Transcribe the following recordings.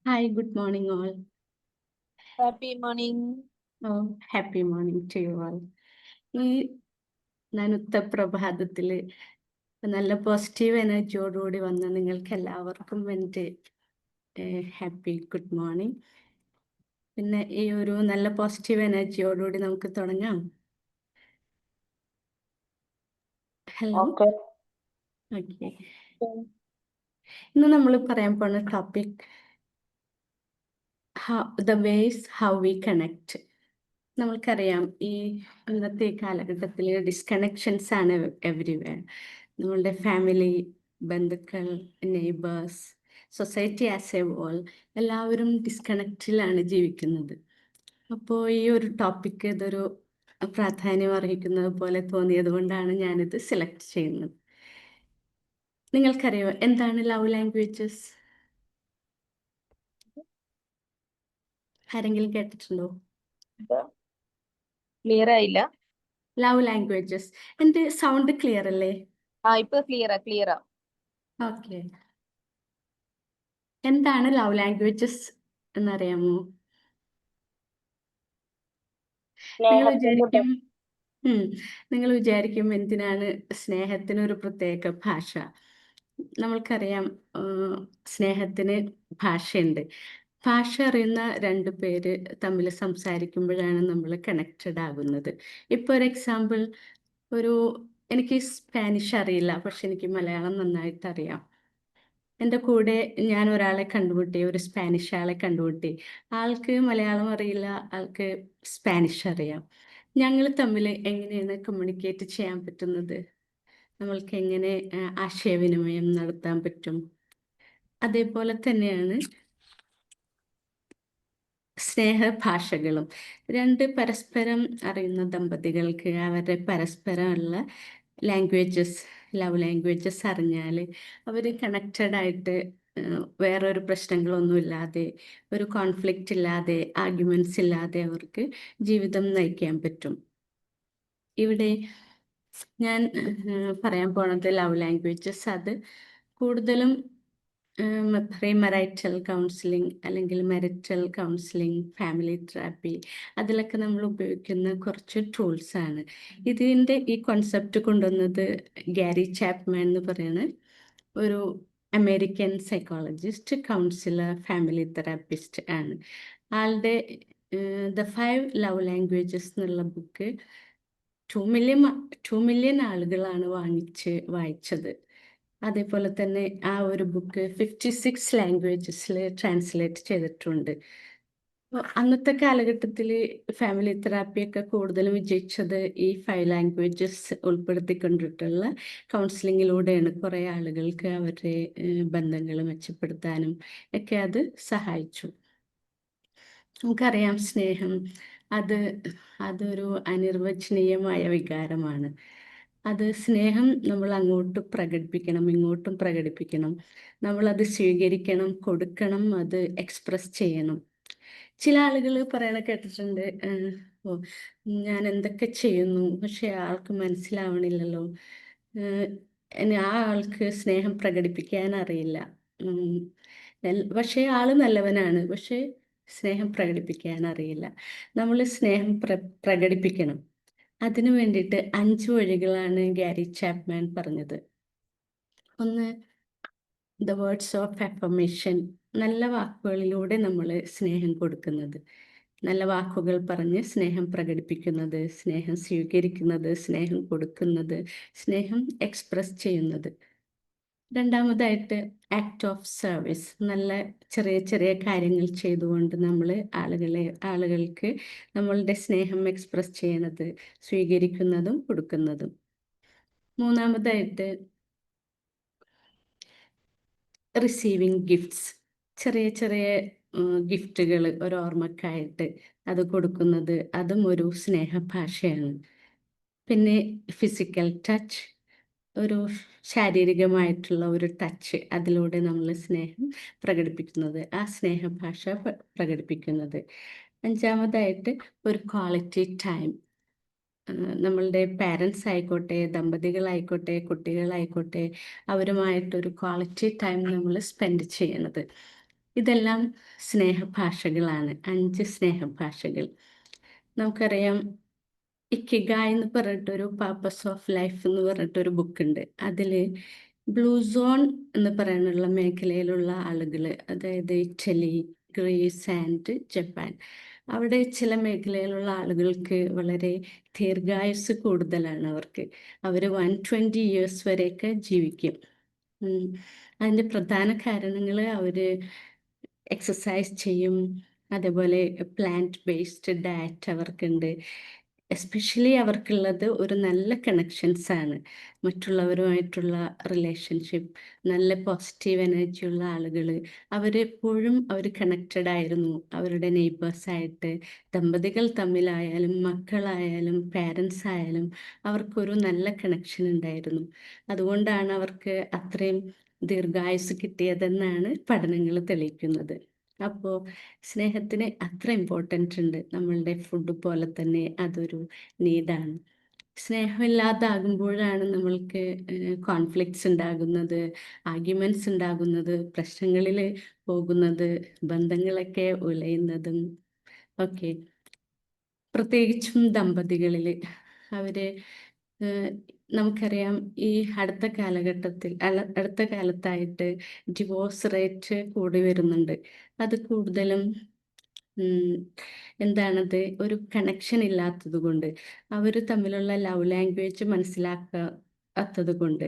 Hi, good morning, all. Happy morning. Oh, happy morning to you all. ഈ നനുത്ത പ്രഭാതത്തിൽ നല്ല positive എനർജിയോടുകൂടി വന്ന നിങ്ങൾക്ക് എല്ലാവർക്കും എൻ്റെ ഹാപ്പി ഗുഡ് മോർണിംഗ്. പിന്നെ ഈ ഒരു നല്ല പോസിറ്റീവ് എനർജിയോടുകൂടി നമുക്ക് തുടങ്ങാം. Hello, okay. ഓക്കെ. ഇന്ന് നമ്മൾ പറയാൻ പോകുന്ന topic the vase how we connect. നമ്മൾക്കറിയാം ഈ ഇന്നത്തെ കാലഘട്ടത്തിൽ ഡിസ്കണക്ഷൻസ് ആണ് എവരിവെയർ. നമ്മളുടെ ഫാമിലി, ബന്ധുക്കൾ, neighbours, society as a whole എല്ലാവരും ഡിസ്കണക്റ്റിലാണ് ജീവിക്കുന്നത്. അപ്പോൾ ഈ ഒരു ടോപ്പിക്ക് ഇതൊരു പ്രാധാന്യം അർഹിക്കുന്നത് പോലെ തോന്നിയത് കൊണ്ടാണ് ഞാനിത് സെലക്ട് ചെയ്യുന്നത്. നിങ്ങൾക്കറിയോ എന്താണ് ലവ് ലാംഗ്വേജസ്? ആരെങ്കിലും കേട്ടിട്ടുണ്ടോ? ക്ലിയർ ആയില്ല. Love languages. എൻ്റെ സൗണ്ട് ക്ലിയർ അല്ലേ? ഇപ്പൊ ക്ലിയറാ. ഓക്കെ. എന്താണ് ലവ് ലാംഗ്വേജസ് എന്നറിയാമോ? നിങ്ങൾ വിചാരിക്കും എന്തിനാണ് സ്നേഹത്തിനൊരു പ്രത്യേക ഭാഷ? നമ്മൾക്കറിയാം സ്നേഹത്തിന് ഭാഷയുണ്ട്. ഭാഷ അറിയുന്ന രണ്ടു പേര് തമ്മിൽ സംസാരിക്കുമ്പോഴാണ് നമ്മൾ കണക്റ്റഡ് ആകുന്നത്. ഇപ്പോൾ ഒരു എക്സാമ്പിൾ, എനിക്ക് സ്പാനിഷ് അറിയില്ല, പക്ഷെ എനിക്ക് മലയാളം നന്നായിട്ട് അറിയാം. എൻ്റെ കൂടെ ഞാൻ ഒരാളെ കണ്ടുമുട്ടി, ഒരു സ്പാനിഷ് ആളെ കണ്ടുമുട്ടി. ആൾക്ക് മലയാളം അറിയില്ല, ആൾക്ക് സ്പാനിഷ് അറിയാം. ഞങ്ങൾ തമ്മിൽ എങ്ങനെയാണ് കമ്മ്യൂണിക്കേറ്റ് ചെയ്യാൻ പറ്റുന്നത്? നമ്മൾക്ക് എങ്ങനെ ആശയവിനിമയം നടത്താൻ പറ്റും? അതേപോലെ തന്നെയാണ് സ്നേഹഭാഷകളും. രണ്ട് പരസ്പരം അറിയുന്ന ദമ്പതികൾക്ക് അവരുടെ പരസ്പരമുള്ള ലാംഗ്വേജസ്, ലവ് ലാംഗ്വേജസ് അറിഞ്ഞാൽ അവർ കണക്റ്റഡായിട്ട് വേറൊരു പ്രശ്നങ്ങളൊന്നുമില്ലാതെ, ഒരു കോൺഫ്ലിക്റ്റ് ഇല്ലാതെ, ആർഗ്യുമെൻറ്റ്സ് ഇല്ലാതെ അവർക്ക് ജീവിതം നയിക്കാൻ പറ്റും. ഇവിടെ ഞാൻ പറയാൻ പോണത് ലവ് ലാംഗ്വേജസ്, അത് കൂടുതലും പ്രീമറൈറ്റൽ കൗൺസിലിംഗ് അല്ലെങ്കിൽ മെറിറ്റൽ കൗൺസിലിംഗ്, ഫാമിലി തെറാപ്പി, അതിലൊക്കെ നമ്മൾ ഉപയോഗിക്കുന്ന കുറച്ച് ടൂൾസാണ്. ഇതിൻ്റെ ഈ കോൺസെപ്റ്റ് കൊണ്ടുവന്നത് ഗാരി ചാപ്മാൻ എന്ന് പറയുന്ന ഒരു American psychologist, councillor, family therapist ആണ്. ആളുടെ ദ 5 ലവ് ലാംഗ്വേജസ് എന്നുള്ള ബുക്ക് 2 മില്യൺ ആളുകളാണ് വായിച്ചത്. അതേപോലെ തന്നെ ആ ഒരു ബുക്ക് 56 ലാംഗ്വേജസിൽ ട്രാൻസ്ലേറ്റ് ചെയ്തിട്ടുണ്ട്. അന്നത്തെ കാലഘട്ടത്തിൽ ഫാമിലി തെറാപ്പിയൊക്കെ കൂടുതലും വിജയിച്ചത് ഈ 5 ലാംഗ്വേജസ് ഉൾപ്പെടുത്തിക്കൊണ്ടിട്ടുള്ള കൗൺസിലിങ്ങിലൂടെയാണ്. കുറേ ആളുകൾക്ക് അവരുടെ ബന്ധങ്ങൾ മെച്ചപ്പെടുത്താനും ഒക്കെ അത് സഹായിച്ചു. നമുക്കറിയാം സ്നേഹം അതൊരു അനിർവചനീയമായ വികാരമാണ്. സ്നേഹം നമ്മൾ അങ്ങോട്ട് പ്രകടിപ്പിക്കണം, ഇങ്ങോട്ടും പ്രകടിപ്പിക്കണം. നമ്മളത് സ്വീകരിക്കണം, കൊടുക്കണം, അത് എക്സ്പ്രസ് ചെയ്യണം. ചില ആളുകൾ പറയണ കേട്ടിട്ടുണ്ട്, ഓ ഞാൻ എന്തൊക്കെ ചെയ്യുന്നു പക്ഷെ ആൾക്ക് മനസ്സിലാവണില്ലല്ലോ, ആ ആൾക്ക് സ്നേഹം പ്രകടിപ്പിക്കാൻ അറിയില്ല. പക്ഷേ ആള് നല്ലവനാണ്, പക്ഷേ സ്നേഹം പ്രകടിപ്പിക്കാൻ അറിയില്ല. നമ്മൾ സ്നേഹം പ്രകടിപ്പിക്കണം. അതിനു വേണ്ടിയിട്ട് 5 വഴികളാണ് ഗാരി ചാപ്മാൻ പറഞ്ഞത്. ഒന്ന്, ദ വേർഡ്സ് ഓഫ് അഫർമേഷൻ. നല്ല വാക്കുകളിലൂടെ നമ്മൾ സ്നേഹം കൊടുക്കുന്നത്, നല്ല വാക്കുകൾ പറഞ്ഞ് സ്നേഹം പ്രകടിപ്പിക്കുന്നത്, സ്നേഹം സ്വീകരിക്കുന്നത്, സ്നേഹം കൊടുക്കുന്നത്, സ്നേഹം എക്സ്പ്രസ് ചെയ്യുന്നത്. രണ്ടാമതായിട്ട് ആക്ട് ഓഫ് സർവീസ്. നല്ല ചെറിയ ചെറിയ കാര്യങ്ങൾ ചെയ്തുകൊണ്ട് നമ്മൾ ആളുകൾക്ക് നമ്മളുടെ സ്നേഹം എക്സ്പ്രസ് ചെയ്യണത്, സ്വീകരിക്കുന്നതും കൊടുക്കുന്നതും. മൂന്നാമതായിട്ട് റിസീവിങ് ഗിഫ്റ്റ്സ്. ചെറിയ ചെറിയ ഗിഫ്റ്റുകൾ ഒരു ഓർമ്മക്കായിട്ട് അത് കൊടുക്കുന്നത്, അതും ഒരു സ്നേഹഭാഷയാണ്. പിന്നെ ഫിസിക്കൽ ടച്ച്, ഒരു ശാരീരികമായിട്ടുള്ള ഒരു ടച്ച്, അതിലൂടെ നമ്മൾ സ്നേഹം പ്രകടിപ്പിക്കുന്നത്, ആ സ്നേഹഭാഷ പ്രകടിപ്പിക്കുന്നത്. അഞ്ചാമതായിട്ട് ഒരു ക്വാളിറ്റി ടൈം. നമ്മളുടെ പാരൻസ് ആയിക്കോട്ടെ, ദമ്പതികളായിക്കോട്ടെ, കുട്ടികളായിക്കോട്ടെ, അവരുമായിട്ടൊരു ക്വാളിറ്റി ടൈം നമ്മൾ സ്പെൻഡ് ചെയ്യണത്. ഇതെല്ലാം സ്നേഹഭാഷകളാണ്. 5 സ്നേഹഭാഷകൾ. നമുക്കറിയാം ഇക്കിഗായ് എന്ന് പറഞ്ഞിട്ടൊരു പർപ്പസ് ഓഫ് ലൈഫ് എന്ന് പറഞ്ഞിട്ടൊരു ബുക്കുണ്ട്. അതില് ബ്ലൂ സോൺ എന്ന് പറയാനുള്ള മേഖലയിലുള്ള ആളുകള്, അതായത് ഇറ്റലി, ഗ്രീസ് ആൻഡ് ജപ്പാൻ. അവിടെ ചില മേഖലയിലുള്ള ആളുകൾക്ക് വളരെ ദീർഘായുസ്സ് കൂടുതലാണ് അവർക്ക്. അവര് 120 ഇയേഴ്സ് വരെയൊക്കെ ജീവിക്കും. അതിന്റെ പ്രധാന കാരണങ്ങള് അവര് എക്സസൈസ് ചെയ്യും. അതേപോലെ പ്ലാന്റ് ബേസ്ഡ് ഡയറ്റ് അവർക്കുണ്ട്. എസ്പെഷ്യലി അവർക്കുള്ളത് ഒരു നല്ല കണക്ഷൻസ് ആണ്. മറ്റുള്ളവരുമായിട്ടുള്ള റിലേഷൻഷിപ്പ്, നല്ല പോസിറ്റീവ് എനർജി ഉള്ള ആളുകള്. അവരെപ്പോഴും അവര് കണക്റ്റഡ് ആയിരുന്നു. അവരുടെ നെയ്ബേഴ്സ് ആയിട്ട്, ദമ്പതികൾ തമ്മിലായാലും, മക്കളായാലും, പാരൻസ് ആയാലും അവർക്കൊരു നല്ല കണക്ഷൻ ഉണ്ടായിരുന്നു. അതുകൊണ്ടാണ് അവർക്ക് അത്രയും ദീർഘായുസ്സ് കിട്ടിയതെന്നാണ് പഠനങ്ങൾ തെളിയിക്കുന്നത്. അപ്പോൾ സ്നേഹത്തിന് അത്ര ഇമ്പോർട്ടൻ്റ് ഉണ്ട്. നമ്മളുടെ ഫുഡ് പോലെ തന്നെ അതൊരു നീഡാണ്. സ്നേഹമില്ലാതാകുമ്പോഴാണ് നമ്മൾക്ക് കോൺഫ്ലിക്ട്സ് ഉണ്ടാകുന്നത്, ആർഗ്യുമെന്റ്സ് ഉണ്ടാകുന്നത്, പ്രശ്നങ്ങളിൽ പോകുന്നത്, ബന്ധങ്ങളൊക്കെ ഉലയുന്നതും ഒക്കെ. പ്രത്യേകിച്ചും ദമ്പതികളിൽ അവര് ഏഹ് നമുക്കറിയാം ഈ അടുത്ത കാലഘട്ടത്തിൽ അടുത്ത കാലത്തായിട്ട് ഡിവോഴ്സ് റേറ്റ് കൂടി വരുന്നുണ്ട്. അത് കൂടുതലും എന്താണത്, ഒരു കണക്ഷൻ ഇല്ലാത്തത് കൊണ്ട്, അവർ തമ്മിലുള്ള ലവ് ലാംഗ്വേജ് മനസ്സിലാക്കാത്തത് കൊണ്ട്.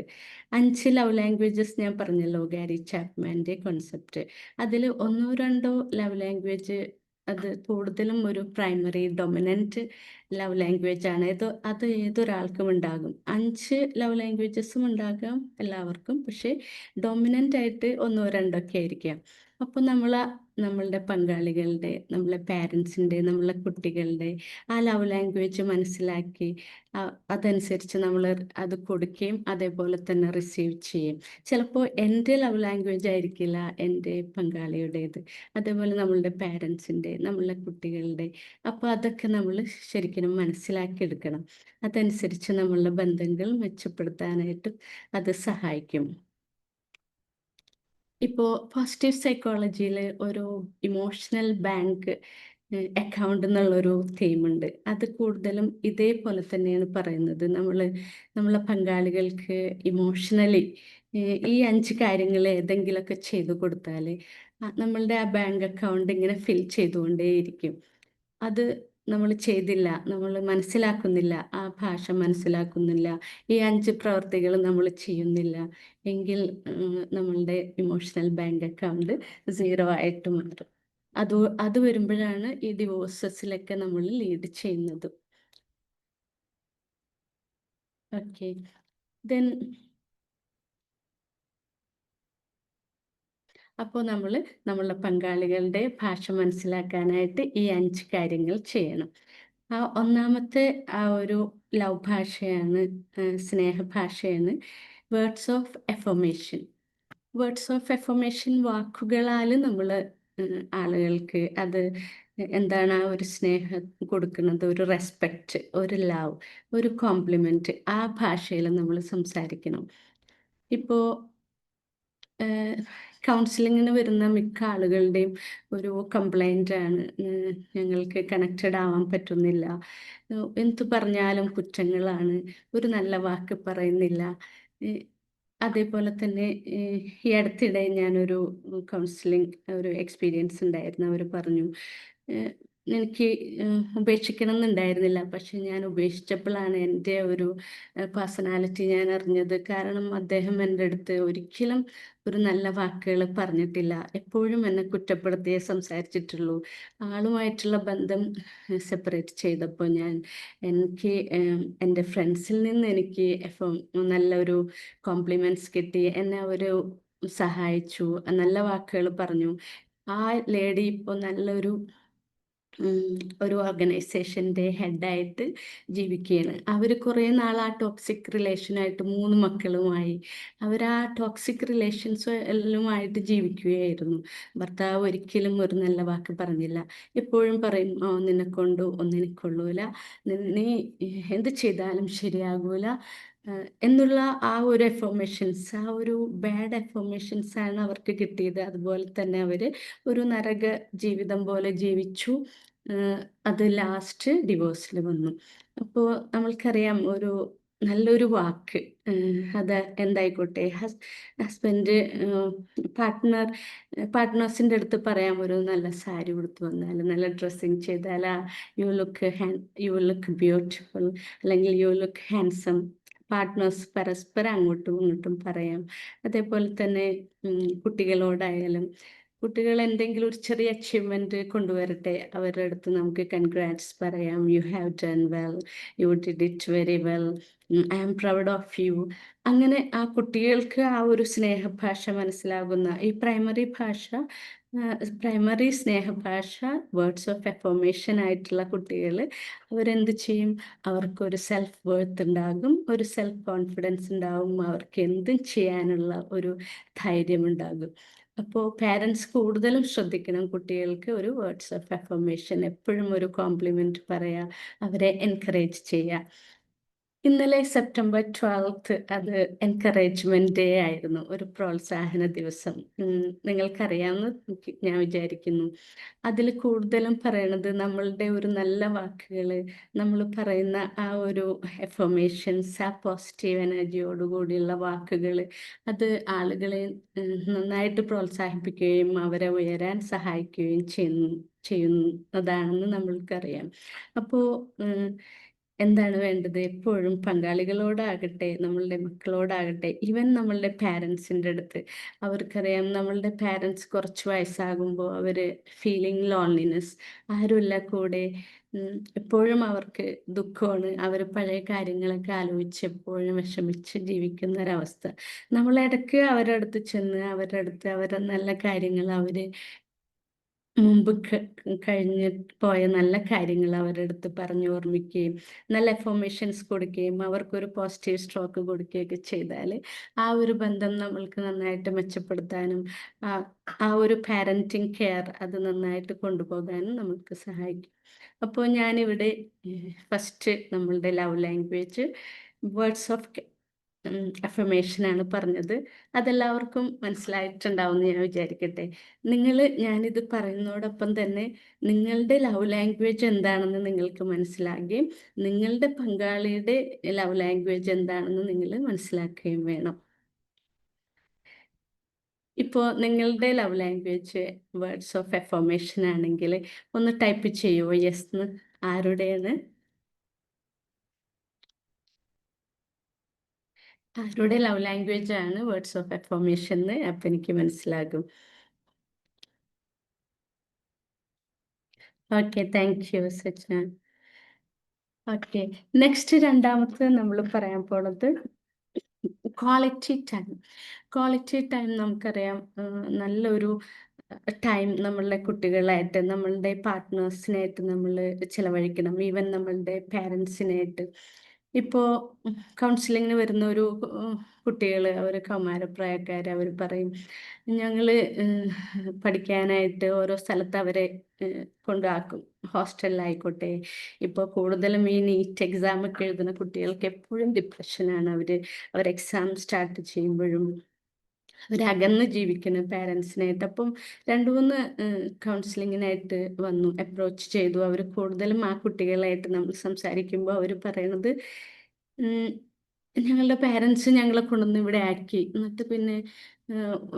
5 ലവ് ലാംഗ്വേജസ് ഞാൻ പറഞ്ഞല്ലോ, ഗാരി ചാപ്മാൻ്റെ കോൺസെപ്റ്റ്. അതിൽ ഒന്നോ രണ്ടോ ലവ് ലാംഗ്വേജ്, അത് കൂടുതലും ഒരു പ്രൈമറി ഡൊമിനൻറ്റ് ലവ് ലാംഗ്വേജ് ആണ്. അത് ഏതൊരാൾക്കും ഉണ്ടാകും. 5 ലവ് ലാംഗ്വേജസും ഉണ്ടാകാം എല്ലാവർക്കും, പക്ഷേ ഡൊമിനൻ്റ് ആയിട്ട് ഒന്നോ രണ്ടോ ഒക്കെ ആയിരിക്കാം. അപ്പോൾ നമ്മളുടെ പങ്കാളികളുടെ, നമ്മളെ പാരൻസിൻ്റെ, നമ്മളെ കുട്ടികളുടെ ആ ലവ് ലാംഗ്വേജ് മനസ്സിലാക്കി അതനുസരിച്ച് നമ്മൾ അത് കൊടുക്കുകയും അതേപോലെ തന്നെ റിസീവ് ചെയ്യും. ചിലപ്പോൾ എൻ്റെ ലവ് ലാംഗ്വേജ് ആയിരിക്കില്ല എൻ്റെ പങ്കാളിയുടേത്, അതേപോലെ നമ്മളുടെ പാരൻസിൻ്റെ, നമ്മളെ കുട്ടികളുടെ. അപ്പോൾ അതൊക്കെ നമ്മൾ ശരിക്കും മനസ്സിലാക്കിയെടുക്കണം. അതനുസരിച്ച് നമ്മളുടെ ബന്ധങ്ങൾ മെച്ചപ്പെടുത്താനായിട്ട് അത് സഹായിക്കും. ഇപ്പോൾ പോസിറ്റീവ് സൈക്കോളജിയിൽ ഒരു ഇമോഷണൽ ബാങ്ക് അക്കൗണ്ട് എന്നുള്ളൊരു തീമുണ്ട്. അത് കൂടുതലും ഇതേപോലെ തന്നെയാണ് പറയുന്നത്. നമ്മളെ പങ്കാളികൾക്ക് ഇമോഷണലി ഈ 5 കാര്യങ്ങൾ ഏതെങ്കിലുമൊക്കെ ചെയ്തു കൊടുത്താൽ നമ്മളുടെ ആ ബാങ്ക് അക്കൗണ്ട് ഇങ്ങനെ ഫിൽ ചെയ്തുകൊണ്ടേയിരിക്കും. അത് നമ്മൾ ചെയ്തില്ല, നമ്മൾ മനസ്സിലാക്കുന്നില്ല, ആ ഭാഷ മനസ്സിലാക്കുന്നില്ല, ഈ 5 പ്രവർത്തികൾ നമ്മൾ ചെയ്യുന്നില്ല എങ്കിൽ നമ്മളുടെ ഇമോഷണൽ ബാങ്ക് അക്കൗണ്ട് 0 ആയിട്ട് മാറും. അത് വരുമ്പോഴാണ് ഈ ഡിവോഴ്സസിലൊക്കെ നമ്മൾ ലീഡ് ചെയ്യുന്നത്. ഓക്കെ, ദെൻ അപ്പോൾ നമ്മളുടെ പങ്കാളികളുടെ ഭാഷ മനസ്സിലാക്കാനായിട്ട് ഈ 5 കാര്യങ്ങൾ ചെയ്യണം. ഒന്നാമത്തെ ആ ഒരു ലവ് ഭാഷയാണ്, സ്നേഹഭാഷയാണ് words of affirmation. Words of affirmation വാക്കുകളാൽ നമ്മൾ ആളുകൾക്ക് അത് എന്താണ്, ആ ഒരു സ്നേഹം കൊടുക്കുന്നത്, ഒരു റെസ്പെക്റ്റ്, ഒരു ലവ്, ഒരു കോംപ്ലിമെൻറ്റ്, ആ ഭാഷയിൽ നമ്മൾ സംസാരിക്കണം. ഇപ്പോൾ കൗൺസിലിങ്ങിന് വരുന്ന മിക്ക ആളുകളുടെയും ഒരു കംപ്ലൈൻ്റ് ആണ്, ഞങ്ങൾക്ക് കണക്റ്റഡ് ആവാൻ പറ്റുന്നില്ല, എന്തു പറഞ്ഞാലും കുറ്റങ്ങളാണ്, ഒരു നല്ല വാക്ക് പറയുന്നില്ല. അതേപോലെ തന്നെ ഈ അടുത്തിടെ ഞാനൊരു കൗൺസിലിംഗ് ഒരു എക്സ്പീരിയൻസ് ഉണ്ടായിരുന്നു. അവർ പറഞ്ഞു, എനിക്ക് ഉപേക്ഷിക്കണം എന്നുണ്ടായിരുന്നില്ല, പക്ഷെ ഞാൻ ഉപേക്ഷിച്ചപ്പോഴാണ് എൻ്റെ ഒരു പേഴ്സണാലിറ്റി ഞാൻ അറിഞ്ഞത്. കാരണം അദ്ദേഹം എൻ്റെ അടുത്ത് ഒരിക്കലും ഒരു നല്ല വാക്കുകൾ പറഞ്ഞിട്ടില്ല, എപ്പോഴും എന്നെ കുറ്റപ്പെടുത്തിയേ സംസാരിച്ചിട്ടുള്ളൂ. ആളുമായിട്ടുള്ള ബന്ധം സെപ്പറേറ്റ് ചെയ്തപ്പോൾ എനിക്ക് എൻ്റെ ഫ്രണ്ട്സിൽ നിന്ന് എനിക്ക് നല്ലൊരു കോംപ്ലിമെൻറ്റ്സ് കിട്ടി, എന്നെ ഒരു സഹായിച്ചു, നല്ല വാക്കുകൾ പറഞ്ഞു. ആ ലേഡി ഇപ്പോൾ നല്ലൊരു ഒരു ഓർഗനൈസേഷൻ്റെ ഹെഡായിട്ട് ജീവിക്കുകയാണ്. അവർ കുറേ നാൾ ആ ടോക്സിക് റിലേഷനായിട്ട് 3 മക്കളുമായി അവർ ആ ടോക്സിക് റിലേഷൻസ് എല്ലാമായിട്ട് ജീവിക്കുകയായിരുന്നു. ഭർത്താവ് ഒരിക്കലും ഒരു നല്ല വാക്ക് പറഞ്ഞില്ല. എപ്പോഴും പറയും, നിന്നെക്കൊണ്ട് ഒന്നിനും കൊള്ളൂല, നീ എന്ത് ചെയ്താലും ശരിയാകൂല, എന്നുള്ള ആ ഒരു എഫർമേഷൻസ്, ആ ഒരു ബാഡ് എഫർമേഷൻസ് ആണ് അവർക്ക് കിട്ടിയത്. അതുപോലെ തന്നെ അവർ ഒരു നരക ജീവിതം പോലെ ജീവിച്ചു. അത് ലാസ്റ്റ് ഡിവോഴ്സിൽ വന്നു. അപ്പോൾ നമ്മൾക്കറിയാം ഒരു നല്ലൊരു വാക്ക്, അത് എന്തായിക്കോട്ടെ, ഹസ്ബൻഡ് പാർട്ട്നേഴ്സിൻ്റെ അടുത്ത് പറയാം, ഒരു നല്ല സാരി ഉടുത്ത് വന്നാൽ, നല്ല ഡ്രസ്സിങ് ചെയ്താൽ, യു ലുക്ക് ബ്യൂട്ടിഫുൾ, അല്ലെങ്കിൽ യു ലുക്ക് ഹാൻസം. പാർട്ട്നേഴ്സ് പരസ്പരം അങ്ങോട്ടും ഇങ്ങോട്ടും പറയാം. അതേപോലെ തന്നെ കുട്ടികളോടായാലും, കുട്ടികൾ എന്തെങ്കിലും ഒരു ചെറിയ അച്ചീവ്മെന്റ് കൊണ്ടുവരട്ടെ, അവരുടെ അടുത്ത് നമുക്ക് കൺഗ്രാറ്റ്സ് പറയാം. You have done well, you did it very well, I am proud of you. അങ്ങനെ ആ കുട്ടികൾക്ക് ആ ഒരു സ്നേഹഭാഷ മനസ്സിലാകുന്ന ഈ പ്രൈമറി സ്നേഹഭാഷ വേർഡ്സ് ഓഫ് എഫർമേഷൻ ആയിട്ടുള്ള കുട്ടികൾ അവരെന്ത് ചെയ്യും? അവർക്കൊരു സെൽഫ് വർത്ത് ഉണ്ടാകും, ഒരു സെൽഫ് കോൺഫിഡൻസ് ഉണ്ടാകും, അവർക്ക് എന്തും ചെയ്യാനുള്ള ഒരു ധൈര്യം ഉണ്ടാകും. അപ്പോൾ പാരൻസ് കൂടുതലും ശ്രദ്ധിക്കണം, കുട്ടികൾക്ക് ഒരു വേർഡ്സ് ഓഫ് എഫർമേഷൻ, എപ്പോഴും ഒരു കോംപ്ലിമെന്റ് പറയാ, അവരെ എൻകറേജ് ചെയ്യുക. ഇന്നലെ സെപ്റ്റംബർ 12 അത് എൻകറേജ്മെന്റ് ഡേ ആയിരുന്നു, ഒരു പ്രോത്സാഹന ദിവസം. നിങ്ങൾക്കറിയാമെന്ന് ഞാൻ വിചാരിക്കുന്നു. അതിൽ കൂടുതലും പറയണത് നമ്മളുടെ ഒരു നല്ല വാക്കുകൾ, നമ്മൾ പറയുന്ന ആ ഒരു എഫർമേഷൻസ്, ആ പോസിറ്റീവ് എനർജിയോടുകൂടിയുള്ള വാക്കുകൾ, അത് ആളുകളെ നന്നായിട്ട് പ്രോത്സാഹിപ്പിക്കുകയും അവരെ ഉയരാൻ സഹായിക്കുകയും ചെയ്യുന്നതാണെന്ന് നമ്മൾക്കറിയാം. അപ്പോൾ എന്താണ് വേണ്ടത്? എപ്പോഴും പങ്കാളികളോടാകട്ടെ, നമ്മളുടെ മക്കളോടാകട്ടെ, ഈവൻ നമ്മളുടെ പാരൻസിൻ്റെ അടുത്ത്, അവർക്കറിയാം നമ്മളുടെ പാരൻസ് കുറച്ച് വയസ്സാകുമ്പോൾ അവർ ഫീലിംഗ് ലോൺലിനെസ്, ആരുമില്ല കൂടെ, എപ്പോഴും അവർക്ക് ദുഃഖമാണ്, അവർ പഴയ കാര്യങ്ങളൊക്കെ ആലോചിച്ച് എപ്പോഴും വിഷമിച്ച് ജീവിക്കുന്ന ഒരവസ്ഥ. നമ്മളിടയ്ക്ക് അവരുടെ അടുത്ത് ചെന്ന് അവരുടെ നല്ല കാര്യങ്ങൾ, അവർ മുമ്പ് കഴിഞ്ഞ് പോയ നല്ല കാര്യങ്ങൾ അവരുടെ അടുത്ത് പറഞ്ഞ് ഓർമ്മിക്കുകയും നല്ല എഫർമേഷൻസ് കൊടുക്കുകയും അവർക്കൊരു പോസിറ്റീവ് സ്ട്രോക്ക് കൊടുക്കുകയൊക്കെ ചെയ്താൽ ആ ഒരു ബന്ധം നമ്മൾക്ക് നന്നായിട്ട് മെച്ചപ്പെടുത്താനും ആ ഒരു പാരൻറ്റിങ് കെയർ അത് നന്നായിട്ട് കൊണ്ടുപോകാനും നമുക്ക് സഹായിക്കും. അപ്പോൾ ഞാനിവിടെ ഫസ്റ്റ് നമ്മളുടെ love language words of affirmation ആണ് പറഞ്ഞത്. അതെല്ലാവർക്കും മനസ്സിലായിട്ടുണ്ടാവും എന്ന് ഞാൻ വിചാരിക്കട്ടെ. ഞാനിത് പറയുന്നതോടൊപ്പം തന്നെ നിങ്ങളുടെ ലവ് ലാംഗ്വേജ് എന്താണെന്ന് നിങ്ങൾക്ക് മനസ്സിലാകുകയും നിങ്ങളുടെ പങ്കാളിയുടെ ലവ് ലാംഗ്വേജ് എന്താണെന്ന് നിങ്ങൾ മനസ്സിലാക്കുകയും വേണം. ഇപ്പോൾ നിങ്ങളുടെ love language words of affirmation ആണെങ്കിൽ ഒന്ന് ടൈപ്പ് ചെയ്യുമോ യെസ് എന്ന്? ആരുടെയാണ് ലവ് ലാംഗ്വേജ് ആണ് വേർഡ്സ് ഓഫ് അഫർമേഷൻ എന്ന്? അപ്പം എനിക്ക് മനസ്സിലാകും. Okay, thank U Sajna. Okay, next രണ്ടാമത്തെ നമ്മൾ പറയാൻ പോണത് ക്വാളിറ്റി ടൈം. ക്വാളിറ്റി ടൈം നമുക്കറിയാം, നല്ലൊരു ടൈം നമ്മളുടെ കുട്ടികളായിട്ട്, നമ്മളുടെ പാർട്ട്നേഴ്സിനായിട്ട് നമ്മൾ ചിലവഴിക്കണം, ഈവൻ നമ്മളുടെ പാരൻസിനായിട്ട്. ഇപ്പോൾ കൗൺസിലിങ്ങിന് വരുന്ന ഒരു കുട്ടികൾ, അവർ കൗമാരപ്രായക്കാർ, അവർ പറയും ഞങ്ങൾ പഠിക്കാനായിട്ട് ഓരോ സ്ഥലത്ത് അവരെ കൊണ്ടാക്കും, ഹോസ്റ്റലിലായിക്കോട്ടെ. ഇപ്പോൾ കൂടുതലും ഈ നീറ്റ് എക്സാം ഒക്കെ എഴുതുന്ന കുട്ടികൾക്ക് എപ്പോഴും ഡിപ്രഷനാണ്. അവർ എക്സാം സ്റ്റാർട്ട് ചെയ്യുമ്പോഴും അവരകന്ന് ജീവിക്കണം പാരൻസിനായിട്ട്. അപ്പം 2-3 കൗൺസിലിങ്ങിനായിട്ട് വന്നു, അപ്രോച്ച് ചെയ്തു. അവർ കൂടുതലും ആ കുട്ടികളായിട്ട് നമ്മൾ സംസാരിക്കുമ്പോൾ അവർ പറയണത്, ഞങ്ങളുടെ പാരൻസ് ഞങ്ങളെ കൊണ്ടുവന്ന് ഇവിടെ ആക്കി, എന്നിട്ട് പിന്നെ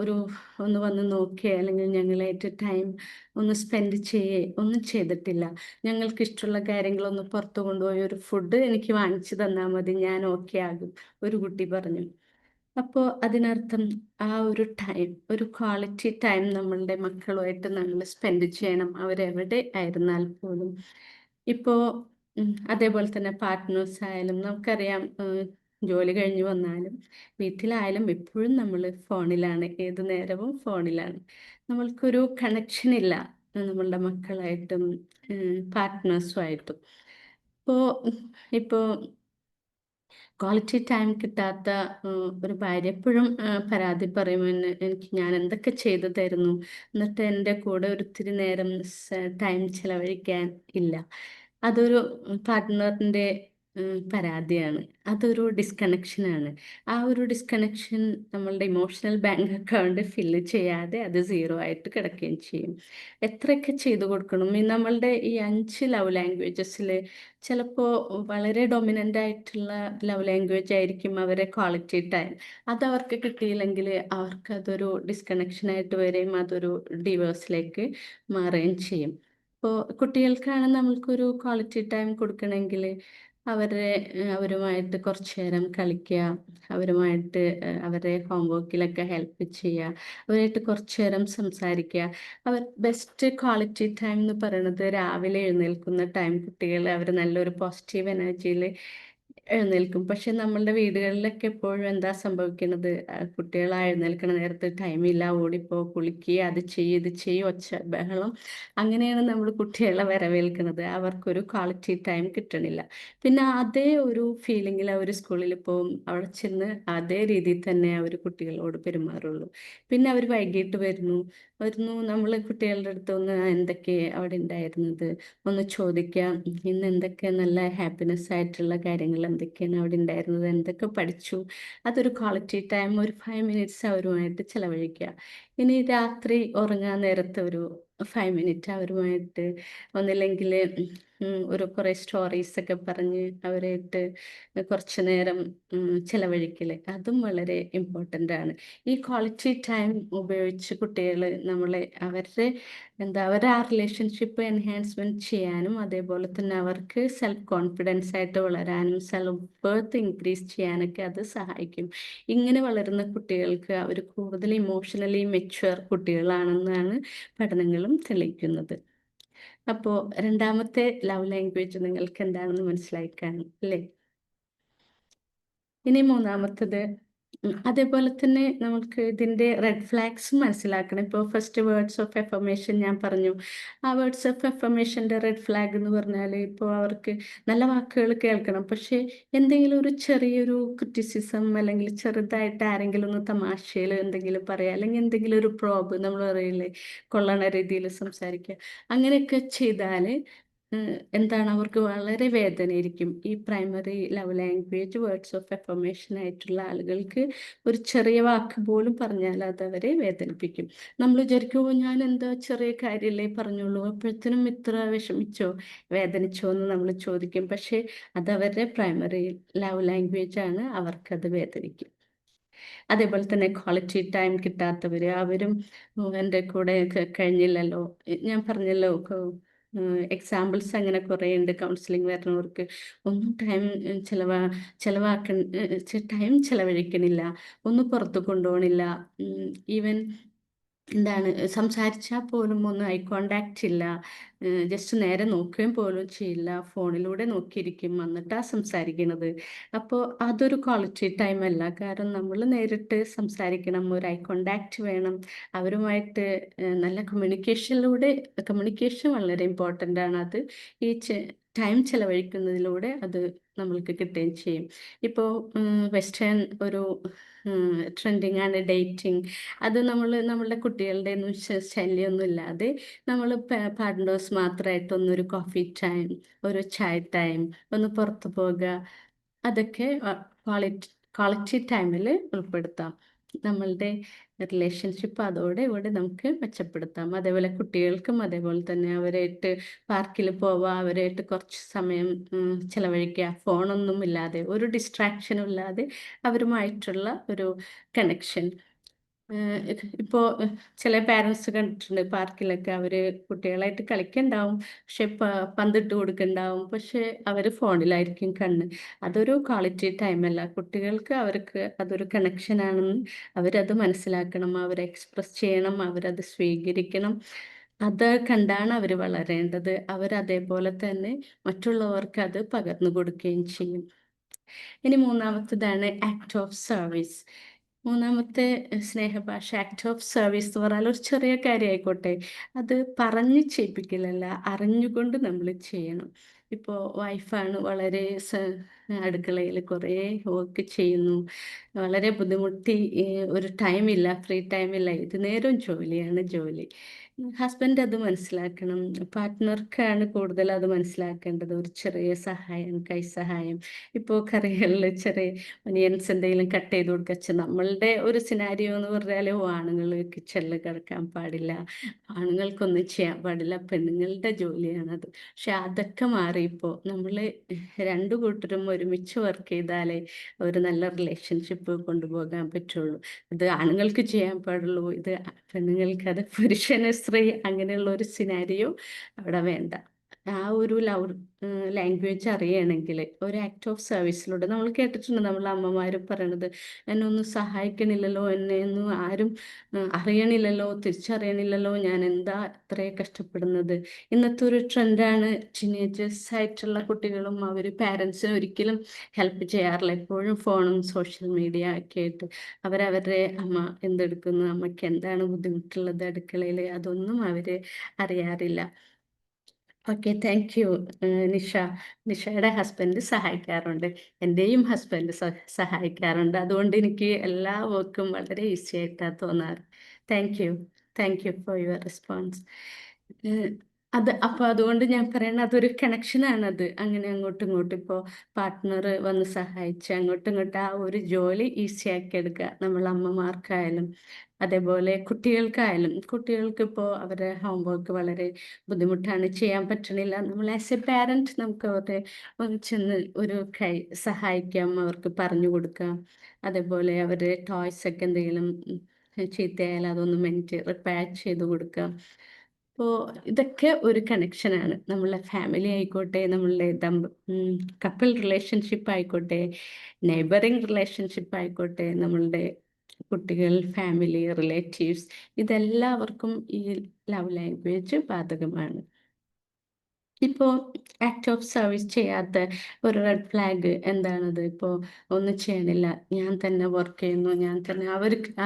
ഒരു ഒന്ന് വന്ന് നോക്കിയേ അല്ലെങ്കിൽ ഞങ്ങളായിട്ട് ടൈം ഒന്ന് സ്പെൻഡ് ചെയ്യേ ഒന്നും ചെയ്തിട്ടില്ല. ഞങ്ങൾക്ക് ഇഷ്ടമുള്ള കാര്യങ്ങളൊന്ന് പുറത്ത് കൊണ്ടുപോയി ഒരു ഫുഡ് എനിക്ക് വാങ്ങിച്ചു തന്നാൽ മതി, ഞാൻ ഓക്കെ ആകും, ഒരു കുട്ടി പറഞ്ഞു. അപ്പോൾ അതിനർത്ഥം ആ ഒരു ടൈം, ഒരു ക്വാളിറ്റി ടൈം നമ്മളുടെ മക്കളുമായിട്ട് നമ്മൾ സ്പെൻഡ് ചെയ്യണം, അവരെവിടെ ആയിരുന്നാൽ പോലും. ഇപ്പോൾ അതേപോലെ തന്നെ പാർട്ട്നേഴ്സ് ആയാലും നമുക്കറിയാം, ജോലി കഴിഞ്ഞ് വന്നാലും വീട്ടിലായാലും എപ്പോഴും നമ്മൾ ഫോണിലാണ്, ഏതു നേരവും ഫോണിലാണ്. നമ്മൾക്കൊരു കണക്ഷൻ ഇല്ല നമ്മളുടെ മക്കളായിട്ടും പാർട്ട്നേഴ്സുമായിട്ടും. ഇപ്പോൾ ഇപ്പോൾ ക്വാളിറ്റി ടൈം കിട്ടാത്ത ഒരു ഭാര്യ എപ്പോഴും പരാതി പറയുമെന്ന്, ഞാൻ എന്തൊക്കെ ചെയ്തു തരുന്നു, എന്നിട്ട് എൻ്റെ കൂടെ ഒരിത്തിരി നേരം ടൈം ചിലവഴിക്കാൻ ഇല്ല. അതൊരു പാർട്ട്ണറിൻ്റെ പരാതിയാണ്. അതൊരു ഡിസ്കണക്ഷനാണ്. ആ ഒരു ഡിസ്കണക്ഷൻ നമ്മളുടെ ഇമോഷണൽ ബാങ്ക് അക്കൗണ്ട് ഫില്ല് ചെയ്യാതെ അത് സീറോ ആയിട്ട് കിടക്കുകയും ചെയ്യും. എത്രയൊക്കെ ചെയ്തു കൊടുക്കണം, ഈ നമ്മളുടെ ഈ 5 ലവ് ലാംഗ്വേജസിൽ ചിലപ്പോൾ വളരെ ഡൊമിനൻ്റ് ആയിട്ടുള്ള ലവ് ലാംഗ്വേജ് ആയിരിക്കും അവരെ ക്വാളിറ്റി ടൈം. അതവർക്ക് കിട്ടിയില്ലെങ്കിൽ അവർക്കതൊരു ഡിസ്കണക്ഷനായിട്ട് വരികയും അതൊരു ഡിവോഴ്സിലേക്ക് മാറുകയും ചെയ്യും. ഇപ്പോൾ കുട്ടികൾക്കാണ് നമ്മൾക്കൊരു ക്വാളിറ്റി ടൈം കൊടുക്കണമെങ്കിൽ അവരുമായിട്ട് കുറച്ച് നേരം കളിക്കുക, അവരുമായിട്ട് അവരുടെ ഹോംവർക്കിലൊക്കെ ഹെൽപ്പ് ചെയ്യുക, അവരായിട്ട് കുറച്ച് നേരം സംസാരിക്കുക. ബെസ്റ്റ് ക്വാളിറ്റി ടൈം എന്ന് പറയുന്നത് രാവിലെ എഴുന്നേൽക്കുന്ന ടൈം. കുട്ടികൾ അവർ നല്ലൊരു പോസിറ്റീവ് എനർജിയിൽ എഴുന്നേൽക്കും. പക്ഷെ നമ്മളുടെ വീടുകളിലൊക്കെ എപ്പോഴും എന്താ സംഭവിക്കുന്നത്, കുട്ടികൾ ആ എഴുന്നേൽക്കണ നേരത്ത് ടൈമില്ല, ഓടിപ്പോ, കുളിക്കുക, അത് ചെയ്യ്, ഇത് ചെയ്യ്, ഒച്ച ബഹളം. അങ്ങനെയാണ് നമ്മൾ കുട്ടികളെ വരവേൽക്കുന്നത്. അവർക്കൊരു ക്വാളിറ്റി ടൈം കിട്ടണില്ല. പിന്നെ അതേ ഒരു ഫീലിങ്ങിൽ അവർ സ്കൂളിൽ പോവും. അവിടെ ചെന്ന് അതേ രീതിയിൽ തന്നെ അവർ കുട്ടികളോട് പെരുമാറുള്ളൂ. പിന്നെ അവർ വൈകിട്ട് വരുന്നു നമ്മൾ കുട്ടികളുടെ അടുത്ത് ഒന്ന് എന്തൊക്കെ അവിടെ ഉണ്ടായിരുന്നത് ഒന്ന് ചോദിക്കാം. ഇന്ന് എന്തൊക്കെ നല്ല ഹാപ്പിനെസ് ആയിട്ടുള്ള കാര്യങ്ങൾ എന്തൊക്കെയാണ് അവിടെ ഉണ്ടായിരുന്നത്, എന്തൊക്കെ പഠിച്ചു. അതൊരു ക്വാളിറ്റി ടൈം, ഒരു 5 മിനിറ്റ്സ് അവരുമായിട്ട് ചിലവഴിക്കുക. ഇനി രാത്രി ഉറങ്ങാൻ നേരത്തെ ഒരു 5 മിനിറ്റ് അവരുമായിട്ട് ഒന്നില്ലെങ്കിൽ ഒരു കുറേ സ്റ്റോറീസൊക്കെ പറഞ്ഞ് അവരായിട്ട് കുറച്ച് നേരം ചിലവഴിക്കൽ, അതും വളരെ ഇമ്പോർട്ടൻ്റ് ആണ്. ഈ ക്വാളിറ്റി ടൈം ഉപയോഗിച്ച് കുട്ടികൾ അവരുടെ ആ റിലേഷൻഷിപ്പ് എൻഹാൻസ്മെൻറ്റ് ചെയ്യാനും അതേപോലെ തന്നെ അവർക്ക് സെൽഫ് കോൺഫിഡൻസ് ആയിട്ട് വളരാനും സെൽഫ് വർത്ത് ഇൻക്രീസ് ചെയ്യാനൊക്കെ അത് സഹായിക്കും. ഇങ്ങനെ വളരുന്ന കുട്ടികൾക്ക് അവർ കൂടുതൽ ഇമോഷണലി മെച്യൂർ കുട്ടികളാണെന്നാണ് പഠനങ്ങളും തെളിയിക്കുന്നത്. അപ്പോൾ രണ്ടാമത്തെ ലവ് ലാംഗ്വേജ് നിങ്ങൾക്ക് എന്താണെന്ന് മനസ്സിലായി കാണും അല്ലേ? ഇനി മൂന്നാമത്തത് അതേപോലെ തന്നെ നമുക്ക് ഇതിൻ്റെ റെഡ് ഫ്ലാഗ്സ് മനസ്സിലാക്കണം. ഇപ്പോൾ ഫസ്റ്റ് വേർഡ്സ് ഓഫ് എഫർമേഷൻ ഞാൻ പറഞ്ഞു. ആ വേർഡ്സ് ഓഫ് എഫർമേഷൻ്റെ റെഡ് ഫ്ലാഗ് എന്ന് പറഞ്ഞാൽ ഇപ്പോൾ അവർക്ക് നല്ല വാക്കുകൾ കേൾക്കണം. പക്ഷേ എന്തെങ്കിലും ഒരു ചെറിയൊരു ക്രിറ്റിസിസം അല്ലെങ്കിൽ ചെറുതായിട്ട് ആരെങ്കിലും ഒന്ന് തമാശയിൽ എന്തെങ്കിലും പറയുക, അല്ലെങ്കിൽ എന്തെങ്കിലും ഒരു പ്രോബ് നമ്മൾ പറയില്ലേ, കൊള്ളണ രീതിയിൽ സംസാരിക്കുക, അങ്ങനെയൊക്കെ ചെയ്താൽ എന്താണ് അവർക്ക് വളരെ വേദനയായിരിക്കും. ഈ primary love language words of affirmation ആയിട്ടുള്ള ആളുകൾക്ക് ഒരു ചെറിയ വാക്ക് പോലും പറഞ്ഞാൽ അത് അവരെ വേദനിപ്പിക്കും. നമ്മൾ വിചാരിക്കുമോ ഞാൻ എന്താ ചെറിയ കാര്യമല്ലേ പറഞ്ഞുള്ളൂ, അപ്പോഴത്തേനും ഇത്ര വിഷമിച്ചോ, വേദനിച്ചോ എന്ന് നമ്മൾ ചോദിക്കും. പക്ഷേ അത് അവരുടെ പ്രൈമറി ലവ് ലാംഗ്വേജ് ആണ്, അവർക്കത് വേദനിക്കും. അതേപോലെ തന്നെ ക്വാളിറ്റി ടൈം കിട്ടാത്തവർ അവരും എൻ്റെ കൂടെ കഴിഞ്ഞില്ലല്ലോ, ഞാൻ പറഞ്ഞല്ലോ എക്സാമ്പിൾസ് അങ്ങനെ കുറേ ഉണ്ട്. കൗൺസിലിംഗ് വരുന്നവർക്ക് ഒന്നും ടൈം ചെലവഴിക്കണില്ല, ഒന്ന് പുറത്ത് കൊണ്ടുപോകണില്ല, ഈവൻ എന്താണ് സംസാരിച്ചാൽ പോലും ഒന്ന് ഐ കോണ്ടാക്റ്റ് ഇല്ല, ജസ്റ്റ് നേരെ നോക്കുകയും പോലും ചെയ്യില്ല, ഫോണിലൂടെ നോക്കിയിരിക്കും, എന്നിട്ടാ സംസാരിക്കണത്. അപ്പോൾ അതൊരു ക്വാളിറ്റി ടൈം അല്ല. കാരണം നമ്മൾ നേരിട്ട് സംസാരിക്കണം, ഒരു ഐ കോണ്ടാക്റ്റ് വേണം അവരുമായിട്ട്. നല്ല കമ്മ്യൂണിക്കേഷൻ വളരെ ഇമ്പോർട്ടൻ്റ് ആണ്. അത് ഈ ടൈം ചെലവഴിക്കുന്നതിലൂടെ അത് നമ്മൾക്ക് കിട്ടുകയും ചെയ്യും. ഇപ്പോൾ വെസ്റ്റേൺ ഒരു ട്രെൻഡിങ് ആണ് ഡേറ്റിംഗ്. അത് നമ്മളുടെ കുട്ടികളുടെ ഒന്നും ശല്യമൊന്നും ഇല്ലാതെ നമ്മൾ പാർട്ട്നേഴ്സ് മാത്രമായിട്ടൊന്നൊരു കോഫി ടൈം, ഒരു ചായ ടൈം, ഒന്ന് പുറത്ത് പോകുക, അതൊക്കെ ക്വാളിറ്റി ടൈമിൽ ഉൾപ്പെടുത്താം. നമ്മളുടെ റിലേഷൻഷിപ്പ് അതോടെ കൂടെ നമുക്ക് മെച്ചപ്പെടുത്താം. അതേപോലെ കുട്ടികൾക്കും അതേപോലെ തന്നെ അവരായിട്ട് പാർക്കിൽ പോവുക, അവരായിട്ട് കുറച്ച് സമയം ചിലവഴിക്കുക, ഫോണൊന്നും ഇല്ലാതെ, ഒരു ഡിസ്ട്രാക്ഷനും ഇല്ലാതെ അവരുമായിട്ടുള്ള ഒരു കണക്ഷൻ. ഇപ്പോൾ ചില പാരൻസ് കണ്ടിട്ടുണ്ട് പാർക്കിലൊക്കെ അവർ കുട്ടികളായിട്ട് കളിക്കുന്നുണ്ടാവും, പക്ഷെ പന്തിട്ട് കൊടുക്കുന്നുണ്ടാവും, പക്ഷെ അവർ ഫോണിലായിരിക്കും കണ്ണ്. അതൊരു ക്വാളിറ്റി ടൈമല്ല. കുട്ടികൾക്ക് അവർക്ക് അതൊരു കണക്ഷനാണെന്ന് അവരത് മനസ്സിലാക്കണം, അവർ എക്സ്പ്രസ് ചെയ്യണം, അവരത് സ്വീകരിക്കണം. അത് കണ്ടാണ് അവർ വളരേണ്ടത്. അവരതേപോലെ തന്നെ മറ്റുള്ളവർക്ക് അത് പകർന്നു കൊടുക്കുകയും ചെയ്യും. ഇനി മൂന്നാമത്തേതാണ് ആക്ട് ഓഫ് സർവീസ്. മൂന്നാമത്തെ സ്നേഹഭാഷ ആക്ട് ഓഫ് സർവീസ് എന്ന് പറഞ്ഞാൽ ഒരു ചെറിയ കാര്യമായിക്കോട്ടെ, അത് പറഞ്ഞ് ചെയ്യിപ്പിക്കലല്ല, അറിഞ്ഞുകൊണ്ട് നമ്മൾ ചെയ്യണം. ഇപ്പോൾ വൈഫാണ് വളരെ അടുക്കളയിൽ കുറേ വർക്ക് ചെയ്യുന്നു, വളരെ ബുദ്ധിമുട്ടി, ഒരു ടൈമില്ല, ഫ്രീ ടൈമില്ല, ഇത് നേരം ജോലിയാണ് ജോലി. ഹസ്ബൻഡ് അത് മനസ്സിലാക്കണം. പാർട്ട്ണർക്കാണ് കൂടുതൽ അത് മനസ്സിലാക്കേണ്ടത്. ഒരു ചെറിയ സഹായം, കൈസഹായം. ഇപ്പോൾ കറികളിൽ ചെറിയ ഒനിയൻസ് എന്തെങ്കിലും കട്ട് ചെയ്ത് കൊടുക്കുക. നമ്മളുടെ ഒരു സിനാരിയോ എന്ന് പറഞ്ഞാൽ ആണുങ്ങൾ കിച്ചണിൽ കിടക്കാൻ പാടില്ല, ആണുങ്ങൾക്കൊന്നും ചെയ്യാൻ പാടില്ല, പെണ്ണുങ്ങളുടെ ജോലിയാണത്. പക്ഷെ അതൊക്കെ മാറി ഇപ്പോൾ നമ്മൾ രണ്ടു കൂട്ടരും ഒരുമിച്ച് വർക്ക് ചെയ്താലേ ഒരു നല്ല റിലേഷൻഷിപ്പ് കൊണ്ടുപോകാൻ പറ്റുള്ളൂ. ഇത് ആണുങ്ങൾക്ക് ചെയ്യാൻ പാടുള്ളൂ, ഇത് പെണ്ണുങ്ങൾക്ക്, അത് പുരുഷന് സ്ത്രീ, അങ്ങനെയുള്ള ഒരു സിനാരിയോ അവിടെ വേണ്ട. ആ ഒരു ലവ് ലാംഗ്വേജ് അറിയണമെങ്കിൽ ഒരു ആക്ട് ഓഫ് സർവീസിലൂടെ നമ്മൾ കേട്ടിട്ടുണ്ട്, നമ്മൾ അമ്മമാർ പറയണത്, എന്നെ ഒന്നും സഹായിക്കണില്ലല്ലോ, എന്നെ ഒന്നും ആരും അറിയണില്ലല്ലോ, തിരിച്ചറിയണില്ലല്ലോ, ഞാൻ എന്താ ഇത്രയും കഷ്ടപ്പെടുന്നത്. ഇന്നത്തെ ഒരു ട്രെൻഡാണ്. ടീനേജേഴ്സ് ആയിട്ടുള്ള കുട്ടികളും അവർ പാരൻസിന് ഒരിക്കലും ഹെൽപ്പ് ചെയ്യാറില്ല. എപ്പോഴും ഫോണും സോഷ്യൽ മീഡിയ ഒക്കെ ആയിട്ട് അവരവരുടെ അമ്മ എന്തെടുക്കുന്നു, അമ്മയ്ക്ക് എന്താണ് ബുദ്ധിമുട്ടുള്ളത് അടുക്കളയിൽ, അതൊന്നും അവർ അറിയാറില്ല. Okay, thank you Nisha. നിഷയുടെ ഹസ്ബൻഡ് സഹായിക്കാറുണ്ട്, എൻ്റെയും ഹസ്ബൻഡ് സഹായിക്കാറുണ്ട്. അതുകൊണ്ട് എനിക്ക് എല്ലാ വർക്കും വളരെ ഈസി ആയിട്ടാണ് തോന്നാറ്. Thank you for your response. അത് അപ്പോൾ അതുകൊണ്ട് ഞാൻ പറയണത് അതൊരു കണക്ഷനാണ്. അത് അങ്ങനെ അങ്ങോട്ടും ഇങ്ങോട്ടും ഇപ്പോൾ പാർട്ട്ണർ വന്ന് സഹായിച്ച് അങ്ങോട്ടും ഇങ്ങോട്ടും ആ ഒരു ജോലി ഈസി ആക്കി എടുക്കുക. നമ്മൾ അമ്മമാർക്കായാലും അതേപോലെ കുട്ടികൾക്ക് ഇപ്പോൾ അവരുടെ ഹോംവർക്ക് വളരെ ബുദ്ധിമുട്ടാണ്, ചെയ്യാൻ പറ്റണില്ല. നമ്മൾ ആസ് എ പാരൻറ്റ് നമുക്ക് അവരെ ഒന്ന് ചെന്ന് ഒരു കൈ സഹായിക്കാം, അവർക്ക് പറഞ്ഞു കൊടുക്കാം. അതേപോലെ അവരുടെ ടോയ്സ് ഒക്കെ എന്തെങ്കിലും ചീത്തയായാൽ അതൊന്ന് റിപ്പയർ ചെയ്ത് കൊടുക്കാം. അപ്പോൾ ഇതൊക്കെ ഒരു കണക്ഷനാണ്. നമ്മളെ ഫാമിലി ആയിക്കോട്ടെ, നമ്മളുടെ കപ്പിൾ റിലേഷൻഷിപ്പ് ആയിക്കോട്ടെ, നെയ്ബറിങ് റിലേഷൻഷിപ്പ് ആയിക്കോട്ടെ, നമ്മളുടെ കുട്ടികൾ, ഫാമിലി, റിലേറ്റീവ്സ്, ഇതെല്ലാവർക്കും ഈ ലവ് ലാംഗ്വേജ് ബാധകമാണ്. ഇപ്പോൾ ആക്ട് ഓഫ് സർവീസ് ചെയ്യാത്ത ഒരു റെഡ് ഫ്ലാഗ് എന്താണത്? ഇപ്പോൾ ഒന്നും ചെയ്യണില്ല, ഞാൻ തന്നെ വർക്ക് ചെയ്യുന്നു, ഞാൻ തന്നെ,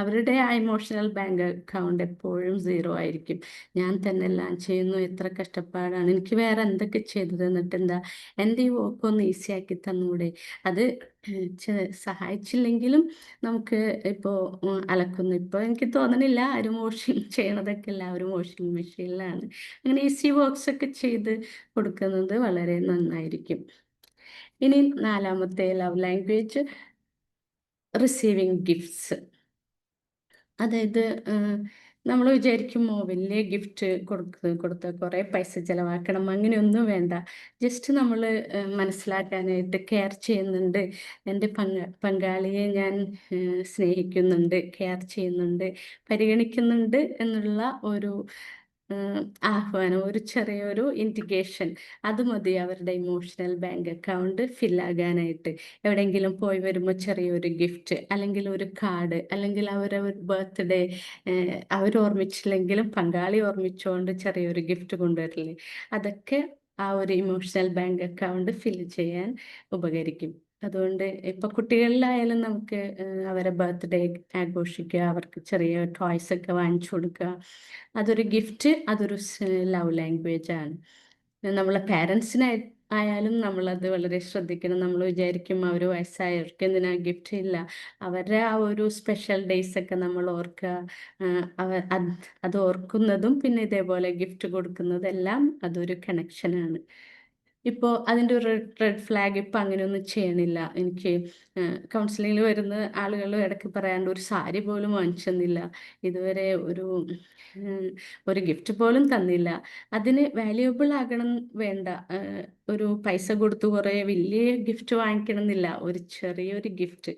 അവരുടെ ആ ഇമോഷണൽ ബാങ്ക് അക്കൗണ്ട് എപ്പോഴും സീറോ ആയിരിക്കും. ഞാൻ തന്നെ എല്ലാം ചെയ്യുന്നു, എത്ര കഷ്ടപ്പാടാണ്, എനിക്ക് വേറെ എന്തൊക്കെ ചെയ്തു തന്നിട്ട് എന്താ, എൻ്റെ ഈ വർക്ക് ഒന്ന് ഈസി ആക്കി തന്നൂടെ. അത് സഹായിച്ചില്ലെങ്കിലും നമുക്ക് ഇപ്പോൾ അലക്കുന്നു, ഇപ്പോൾ എനിക്ക് തോന്നണില്ല ആരും വാഷിംഗ് ചെയ്യണതൊക്കെ എല്ലാവരും വാഷിംഗ് മെഷീനിലാണ്. അങ്ങനെ ഈസി വർക്ക്സ് ഒക്കെ ചെയ്ത് കൊടുക്കുന്നത് വളരെ നന്നായിരിക്കും. ഇനി 4ാമത്തെ ലവ് ലാംഗ്വേജ് റിസീവിങ് ഗിഫ്റ്റ്സ്. അതായത് നമ്മൾ വിചാരിക്കുമോ വലിയ ഗിഫ്റ്റ് കൊടുത്ത് കുറേ പൈസ ചിലവാക്കണം, അങ്ങനെയൊന്നും വേണ്ട. ജസ്റ്റ് നമ്മൾ മനസ്സിലാക്കാനായിട്ട്, കെയർ ചെയ്യുന്നുണ്ട്, എൻ്റെ പങ്കാളിയെ ഞാൻ സ്നേഹിക്കുന്നുണ്ട്, കെയർ ചെയ്യുന്നുണ്ട്, പരിഗണിക്കുന്നുണ്ട് എന്നുള്ള ഒരു ആഹ്വാനം, ഒരു ചെറിയൊരു ഇൻഡിക്കേഷൻ, അത് മതി അവരുടെ ഇമോഷണൽ ബാങ്ക് അക്കൗണ്ട് ഫില്ലാകാനായിട്ട്. എവിടെയെങ്കിലും പോയി വരുമ്പോൾ ചെറിയൊരു ഗിഫ്റ്റ്, അല്ലെങ്കിൽ ഒരു കാർഡ്, അല്ലെങ്കിൽ അവരവർ ബർത്ത്ഡേ അവർ ഓർമ്മിച്ചില്ലെങ്കിലും പങ്കാളി ഓർമ്മിച്ചുകൊണ്ട് ചെറിയൊരു ഗിഫ്റ്റ് കൊണ്ടുവരില്ലേ, അതൊക്കെ ആ ഒരു ഇമോഷണൽ ബാങ്ക് അക്കൗണ്ട് ഫില്ല് ചെയ്യാൻ ഉപകരിക്കും. അതുകൊണ്ട് ഇപ്പോൾ കുട്ടികളിലായാലും നമുക്ക് അവരെ ബർത്ത്ഡേ ആഘോഷിക്കുക, അവർക്ക് ചെറിയ ടോയ്സ് ഒക്കെ വാങ്ങിച്ചു കൊടുക്കുക, അതൊരു ഗിഫ്റ്റ്, അതൊരു ലവ് ലാംഗ്വേജ് ആണ്. നമ്മളെ പാരൻസിനായി ആയാലും നമ്മളത് വളരെ ശ്രദ്ധിക്കണം. നമ്മൾ വിചാരിക്കും അവർ വയസ്സായവർക്ക് എന്തിനാ ഗിഫ്റ്റ്, ഇല്ല, അവരുടെ ആ ഒരു സ്പെഷ്യൽ ഡേയ്സ് ഒക്കെ നമ്മൾ ഓർക്കുക. അത് ഓർക്കുന്നതും പിന്നെ ഇതേപോലെ ഗിഫ്റ്റ് കൊടുക്കുന്നതെല്ലാം അതൊരു കണക്ഷനാണ്. ഇപ്പോൾ അതിൻ്റെ ഒരു റെഡ് ഫ്ലാഗ്, ഇപ്പം അങ്ങനെയൊന്നും ചെയ്യണില്ല. എനിക്ക് കൗൺസിലിങ്ങിൽ വരുന്ന ആളുകൾ ഇടയ്ക്ക് പറയാണ്ട്, ഒരു സാരി പോലും വാങ്ങിച്ചു തന്നില്ല, ഇതുവരെ ഒരു ഗിഫ്റ്റ് പോലും തന്നില്ല. അതിന് വാല്യുബിൾ ആകണം വേണ്ട, ഒരു പൈസ കൊടുത്ത് കുറേ വലിയ ഗിഫ്റ്റ് വാങ്ങിക്കണം എന്നില്ല, ഒരു ചെറിയൊരു ഗിഫ്റ്റ്,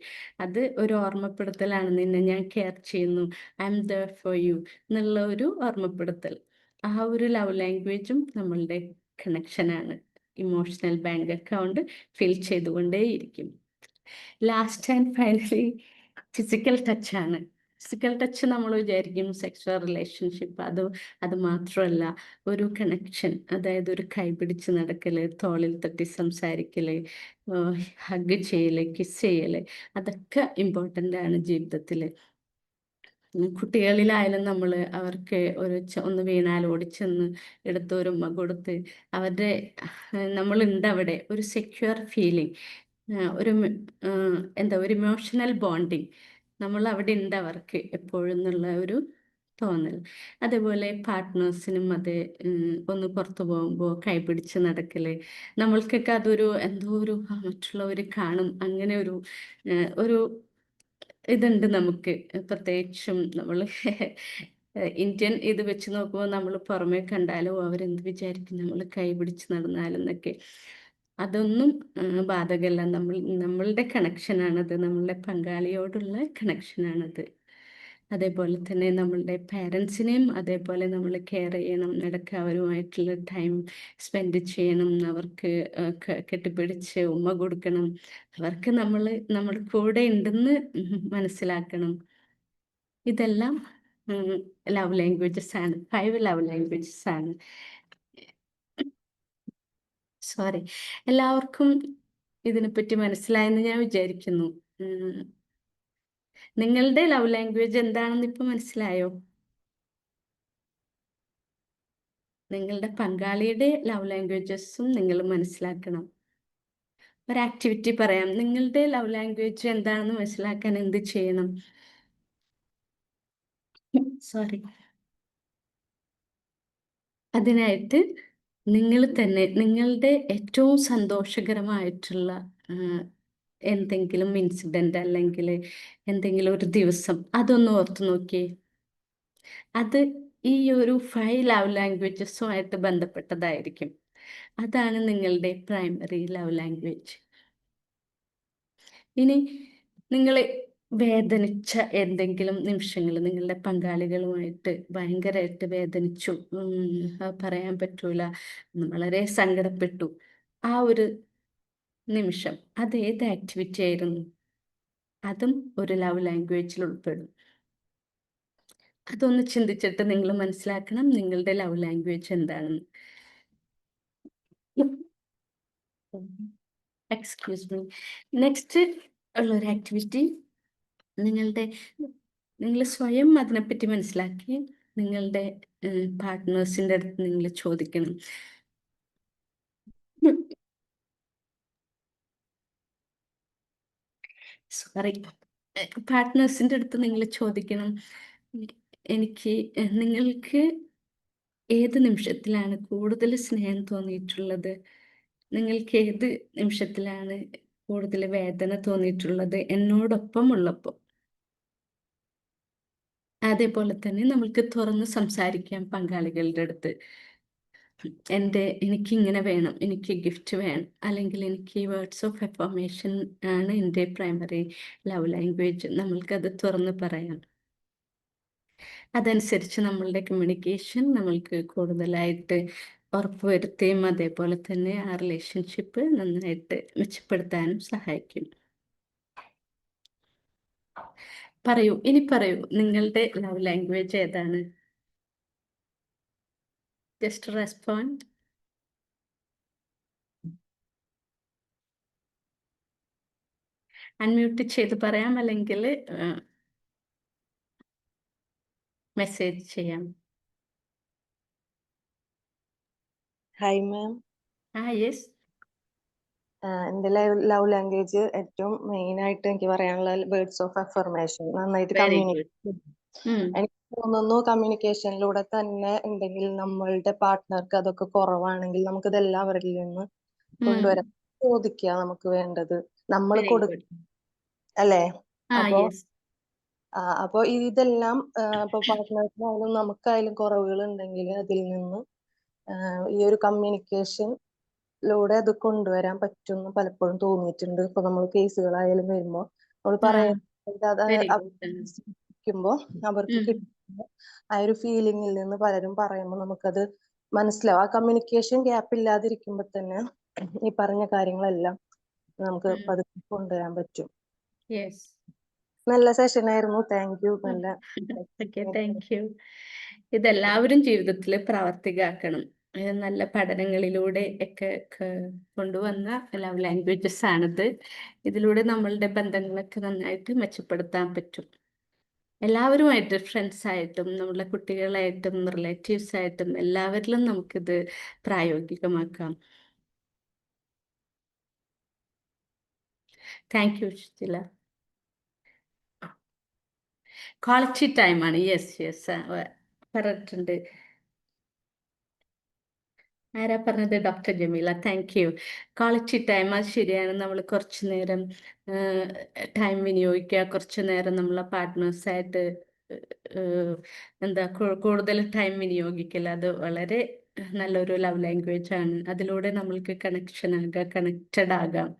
അത് ഒരു ഓർമ്മപ്പെടുത്തലാണ്, നിന്നെ ഞാൻ കെയർ ചെയ്യുന്നു, I am there for you എന്നുള്ള ഒരു ഓർമ്മപ്പെടുത്തൽ. ആ ഒരു ലവ് ലാംഗ്വേജും നമ്മളുടെ കണക്ഷനാണ്. ഇമോഷണൽ ബാങ്ക് അക്കൗണ്ട് ഫിൽ ചെയ്തുകൊണ്ടേയിരിക്കും. ലാസ്റ്റ് ആൻഡ് ഫൈനലി ഫിസിക്കൽ ടച്ചാണ്. ഫിസിക്കൽ ടച്ച് നമ്മൾ വിചാരിക്കും സെക്സ്വൽ റിലേഷൻഷിപ്പ്, അത് മാത്രമല്ല, ഒരു കണക്ഷൻ, അതായത് ഒരു കൈ പിടിച്ച് നടക്കൽ, തോളിൽ തട്ടി സംസാരിക്കൽ, ഹഗ് ചെയ്യൽ, കിസ് ചെയ്യൽ, അതൊക്കെ ഇമ്പോർട്ടൻ്റ് ആണ് ജീവിതത്തിൽ. കുട്ടികളിലായാലും നമ്മൾ അവർക്ക് ഒന്ന് വീണാൽ ഓടിച്ചെന്ന് എടുത്ത് ഒരു ഉമ്മ കൊടുത്ത്, അവരുടെ നമ്മളുണ്ട് അവിടെ, ഒരു സെക്യൂർ ഫീലിംഗ്, ഒരു എന്താ, ഒരു ഇമോഷണൽ ബോണ്ടിങ് നമ്മൾ അവിടെ ഉണ്ട് അവർക്ക് എപ്പോഴും എന്നുള്ള ഒരു തോന്നൽ. അതേപോലെ പാർട്ട്നേഴ്സിനും അതെ, ഒന്ന് പുറത്തു പോകുമ്പോൾ കൈപിടിച്ച് നടക്കല്. നമ്മൾക്കൊക്കെ അതൊരു എന്തോ ഒരു മറ്റുള്ളവർ കാണും അങ്ങനെ ഒരു ഇതുണ്ട് നമുക്ക്. പ്രത്യേകിച്ചും നമ്മൾ ഇന്ത്യൻ ഇത് വെച്ച് നോക്കുമ്പോൾ നമ്മൾ പുറമേ കണ്ടാലോ അവരെന്ത് വിചാരിക്കും നമ്മൾ കൈപിടിച്ച് നടന്നാലെന്നൊക്കെ. അതൊന്നും ബാധകമല്ല. നമ്മളുടെ കണക്ഷനാണത്. നമ്മളുടെ പങ്കാളിയോടുള്ള കണക്ഷനാണത്. അതേപോലെ തന്നെ നമ്മളുടെ പാരൻസിനെയും അതേപോലെ നമ്മൾ കെയർ ചെയ്യണം. ഇടയ്ക്ക് അവരുമായിട്ടുള്ള ടൈം സ്പെൻഡ് ചെയ്യണം. അവർക്ക് കെട്ടിപ്പിടിച്ച് ഉമ്മ കൊടുക്കണം. അവർക്ക് നമ്മുടെ കൂടെ ഉണ്ടെന്ന് മനസ്സിലാക്കണം. ഇതെല്ലാം ലവ് ലാംഗ്വേജസ് ആണ്. 5 ലവ് ലാംഗ്വേജസ് ആണ്. സോറി. എല്ലാവർക്കും ഇതിനെപ്പറ്റി മനസ്സിലായെന്ന് ഞാൻ വിചാരിക്കുന്നു. നിങ്ങളുടെ ലവ് ലാംഗ്വേജ് എന്താണെന്ന് ഇപ്പൊ മനസ്സിലായോ? നിങ്ങളുടെ പങ്കാളിയുടെ ലവ് ലാംഗ്വേജസും നിങ്ങൾ മനസ്സിലാക്കണം. ഒരു ആക്ടിവിറ്റി പറയാം. നിങ്ങളുടെ ലവ് ലാംഗ്വേജ് എന്താണെന്ന് മനസ്സിലാക്കാൻ എന്ത് ചെയ്യണം? സോറി. അതിനായിട്ട് നിങ്ങൾ തന്നെ നിങ്ങളുടെ ഏറ്റവും സന്തോഷകരമായിട്ടുള്ള എന്തെങ്കിലും ഇൻസിഡന്റ് അല്ലെങ്കിൽ എന്തെങ്കിലും ഒരു ദിവസം അതൊന്ന് ഓർത്ത് നോക്കിയേ. അത് ഈ ഒരു 5 ലവ് ലാംഗ്വേജസുമായിട്ട് ബന്ധപ്പെട്ടതായിരിക്കും. അതാണ് നിങ്ങളുടെ പ്രൈമറി ലവ് ലാംഗ്വേജ്. ഇനി നിങ്ങൾ വേദനിച്ച എന്തെങ്കിലും നിമിഷങ്ങൾ നിങ്ങളുടെ പങ്കാളികളുമായിട്ട് ഭയങ്കരമായിട്ട് വേദനിച്ചു, അത് പറയാൻ പറ്റൂല, വളരെ സങ്കടപ്പെട്ടു, ആ ഒരു നിമിഷം അത് ഏത് ആക്ടിവിറ്റി ആയിരുന്നു? അതും ഒരു ലവ് ലാംഗ്വേജിൽ ഉൾപ്പെടും. അതൊന്ന് ചിന്തിച്ചിട്ട് നിങ്ങൾ മനസ്സിലാക്കണം നിങ്ങളുടെ ലവ് ലാംഗ്വേജ് എന്താണെന്ന്. Excuse me. നെക്സ്റ്റ് ഉള്ളൊരു ആക്ടിവിറ്റി, നിങ്ങൾ സ്വയം അതിനെപ്പറ്റി മനസ്സിലാക്കി നിങ്ങളുടെ പാർട്ട്നേഴ്സിൻ്റെ അടുത്ത് നിങ്ങൾ ചോദിക്കണം. സോറി. പാർട്ട്നേഴ്സിൻ്റെ അടുത്ത് നിങ്ങൾ ചോദിക്കണം, എനിക്ക് നിങ്ങൾക്ക് ഏത് നിമിഷത്തിലാണ് കൂടുതൽ സ്നേഹം തോന്നിയിട്ടുള്ളത്? നിങ്ങൾക്ക് ഏത് നിമിഷത്തിലാണ് കൂടുതൽ വേദന തോന്നിയിട്ടുള്ളത് എന്നോടൊപ്പം ഉള്ളപ്പോൾ? അതേപോലെ തന്നെ നമുക്ക് തുറന്ന് സംസാരിക്കാം പങ്കാളികളുടെ അടുത്ത്. എനിക്കിങ്ങനെ വേണം, എനിക്ക് ഗിഫ്റ്റ് വേണം, അല്ലെങ്കിൽ എനിക്ക് വേർഡ്സ് ഓഫ് അഫർമേഷൻ ആണ് എൻ്റെ പ്രൈമറി ലവ് ലാംഗ്വേജ്. നമ്മൾക്കത് തുറന്ന് പറയാം. അതനുസരിച്ച് നമ്മളുടെ കമ്മ്യൂണിക്കേഷൻ നമ്മൾക്ക് കൂടുതലായിട്ട് ഉറപ്പുവരുത്തുകയും അതേപോലെ തന്നെ ആ റിലേഷൻഷിപ്പ് നന്നായിട്ട് മെച്ചപ്പെടുത്താനും സഹായിക്കും. ഇനി പറയൂ, നിങ്ങളുടെ ലവ് ലാംഗ്വേജ് ഏതാണ്? Just respond. അൺമ്യൂട്ട് ചെയ്ത് പറയാം, അല്ലെങ്കിൽ മെസ്സേജ് ചെയ്യാം. Hi ma'am. യെസ്. എൻ്റെ ലവ് ലാംഗ്വേജ് ഏറ്റവും മെയിൻ ആയിട്ട് എനിക്ക് പറയാനുള്ള വേർഡ്സ് ഓഫ് അഫർമേഷൻ. നന്നായിട്ട് വെരി ഗുഡ്. എനിക്ക് തോന്നുന്നു കമ്മ്യൂണിക്കേഷനിലൂടെ തന്നെ ഉണ്ടെങ്കിൽ നമ്മളുടെ പാർട്ട്ണർക്ക് അതൊക്കെ കുറവാണെങ്കിൽ നമുക്കിതെല്ലാം അവരിൽ നിന്ന് കൊണ്ടുവരാൻ ചോദിക്കുക നമുക്ക് വേണ്ടത് നമ്മൾ വെരി ഗുഡ്. കൊടുക്കും അല്ലേ? അപ്പോ യെസ്. അപ്പൊ ഇതെല്ലാം ഇപ്പൊ പാർട്ട്നേഴ്സിനായാലും നമുക്കായാലും കുറവുകൾ ഉണ്ടെങ്കിൽ അതിൽ നിന്ന് ഈ ഒരു കമ്മ്യൂണിക്കേഷനിലൂടെ അത് കൊണ്ടുവരാൻ പറ്റുമെന്ന് പലപ്പോഴും തോന്നിയിട്ടുണ്ട്. ഇപ്പൊ നമ്മൾ കേസുകളായാലും വരുമ്പോ നമ്മൾ വെരി ഗുഡ്. പറയുമ്പോ അവർക്ക് കിട്ടുന്ന ആ ഒരു ഫീലിംഗിൽ നിന്ന് പലരും പറയുമ്പോൾ നമുക്കത് മനസ്സിലാവും. ആ കമ്മ്യൂണിക്കേഷൻ ഗ്യാപ്പ് ഇല്ലാതിരിക്കുമ്പോ തന്നെ ഈ പറഞ്ഞ കാര്യങ്ങളെല്ലാം നമുക്ക് പതുക്കെ കൊണ്ടുവരാൻ പറ്റും. യെസ്. നല്ല സെഷൻ ആയിരുന്നു. Thank you. Thank you. ഇതെല്ലാവരും ജീവിതത്തിൽ പ്രാവർത്തികമാക്കണം. നല്ല പഠനങ്ങളിലൂടെ ഒക്കെ കൊണ്ടുവന്ന ലവ് ലാംഗ്വേജസ് ആണിത്. ഇതിലൂടെ നമ്മളുടെ ബന്ധങ്ങളൊക്കെ നന്നായിട്ട് മെച്ചപ്പെടുത്താൻ പറ്റും. എല്ലാവരുമായിട്ട്, ഫ്രണ്ട്സായിട്ടും നമ്മളുടെ കുട്ടികളായിട്ടും റിലേറ്റീവ്സ് ആയിട്ടും എല്ലാവരിലും നമുക്കിത് പ്രായോഗികമാക്കാം. Thank you Shila. ക്വാളിറ്റി ടൈമാണ്. യെസ് പറഞ്ഞിട്ടുണ്ട്. ആരാ പറഞ്ഞത്? Doctor Jameela. Thank you. Quality time, അത് ശരിയാണ്. നമ്മൾ കുറച്ചു നേരം ടൈം വിനിയോഗിക്കുക, കുറച്ചു നേരം നമ്മളെ പാർട്ട്നേഴ്സായിട്ട് എന്താ കൂടുതൽ ടൈം വിനിയോഗിക്കില്ല. അത് വളരെ നല്ലൊരു ലവ് ലാംഗ്വേജ് ആണ്. അതിലൂടെ നമ്മൾക്ക് കണക്ഷൻ ആകാം, കണക്റ്റഡ് ആകാം,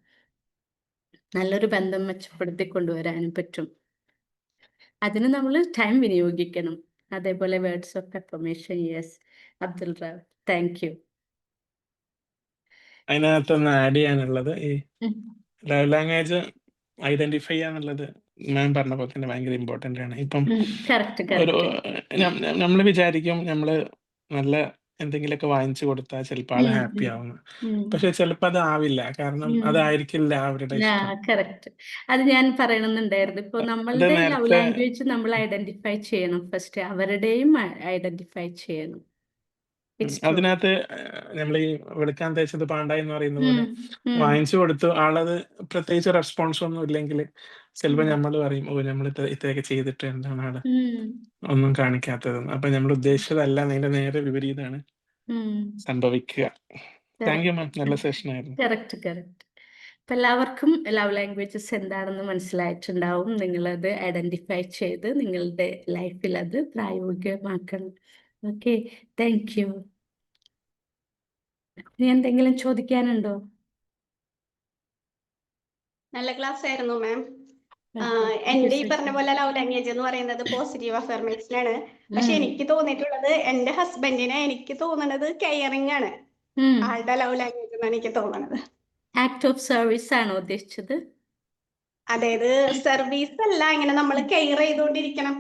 നല്ലൊരു ബന്ധം മെച്ചപ്പെടുത്തി കൊണ്ടുവരാനും പറ്റും. അതിന് നമ്മൾ ടൈം വിനിയോഗിക്കണം. അതേപോലെ words of affirmation. Yes Abdul Rao, thank you. അതിനകത്തൊന്ന് ആഡ് ചെയ്യാനുള്ളത് ഈ ലവ് ലാംഗ്വേജ് ഐഡന്റിഫൈ ചെയ്യാന്നുള്ളത് മാം പറഞ്ഞ പോലെ തന്നെ ഭയങ്കര ഇമ്പോർട്ടന്റ് ആണ്. ഇപ്പം ഒരു നമ്മൾ വിചാരിക്കും നമ്മള് നല്ല എന്തെങ്കിലുമൊക്കെ വാങ്ങിച്ചു കൊടുത്താൽ ചിലപ്പോൾ ആള് ഹാപ്പി ആവുന്നു. പക്ഷെ ചിലപ്പോ അത് ആവില്ല. കാരണം അതായിരിക്കില്ല അവരുടെ ഇഷ്ടം. കറക്റ്റ്. അത് ഞാൻ പറയണമെന്നുണ്ടായിരുന്നു. ഇപ്പൊ നമ്മളുടെ ലവ് ലാംഗ്വേജ് നമ്മൾ ഐഡന്റിഫൈ ചെയ്യണം ഫസ്റ്റ്, അവരുടെയും ഐഡന്റിഫൈ ചെയ്യണം. അതിനകത്ത് നമ്മൾ ഈ വെളുക്കാൻ തേച്ചത് പാണ്ടായി എന്ന് പറയുന്ന പോലെ വാങ്ങിച്ചു കൊടുത്തു, ആളത് പ്രത്യേകിച്ച് റെസ്പോൺസ് ഒന്നും ഇല്ലെങ്കിൽ ചിലപ്പോ നമ്മൾ പറയും, ഓ നമ്മൾ ഇത്രയൊക്കെ ചെയ്തിട്ട് എന്താണ് ആള് ഒന്നും കാണിക്കാത്തതെന്ന്. അപ്പൊ നമ്മൾ ഉദ്ദേശിച്ചതല്ല, അതിന്റെ നേരെ വിപരീതമാണ് സംഭവിക്കുക. താങ്ക് യു മാം, നല്ല സെഷൻ ആയിരുന്നു. കറക്റ്റ്. അപ്പൊ എല്ലാവർക്കും ലവ് ലാംഗ്വേജസ് എന്താണെന്ന് മനസ്സിലായിട്ടുണ്ടാവും. നിങ്ങളത് ഐഡന്റിഫൈ ചെയ്ത് നിങ്ങളുടെ ലൈഫിൽ അത് പ്രായോഗികമാക്കണം. Okay, thank U. ഇനി എന്തെങ്കിലും ചോദിക്കാനുണ്ടോ? നല്ല ക്ലാസ് ആയിരുന്നു മാം. എന്റെ ഈ പറഞ്ഞ പോലെ ലവ് ലാംഗ്വേജ് എന്ന് പറയുന്നത് പോസിറ്റീവ് അഫർമേഷൻ ആണ്. പക്ഷെ എനിക്ക് തോന്നിയിട്ടുള്ളത് എന്റെ ഹസ്ബൻഡിനെ എനിക്ക് തോന്നുന്നത് കെയറിംഗ് ആണ് ആളുടെ ലവ് ലാംഗ്വേജ് എന്നാണ് എനിക്ക് തോന്നുന്നത്. ആക്ട് ഓഫ് സർവീസ് ആണോ ഉദ്ദേശിച്ചത്? അതായത് സർവീസ് അല്ല, ഇങ്ങനെ നമ്മൾ കെയർ ചെയ്തുകൊണ്ടിരിക്കണം.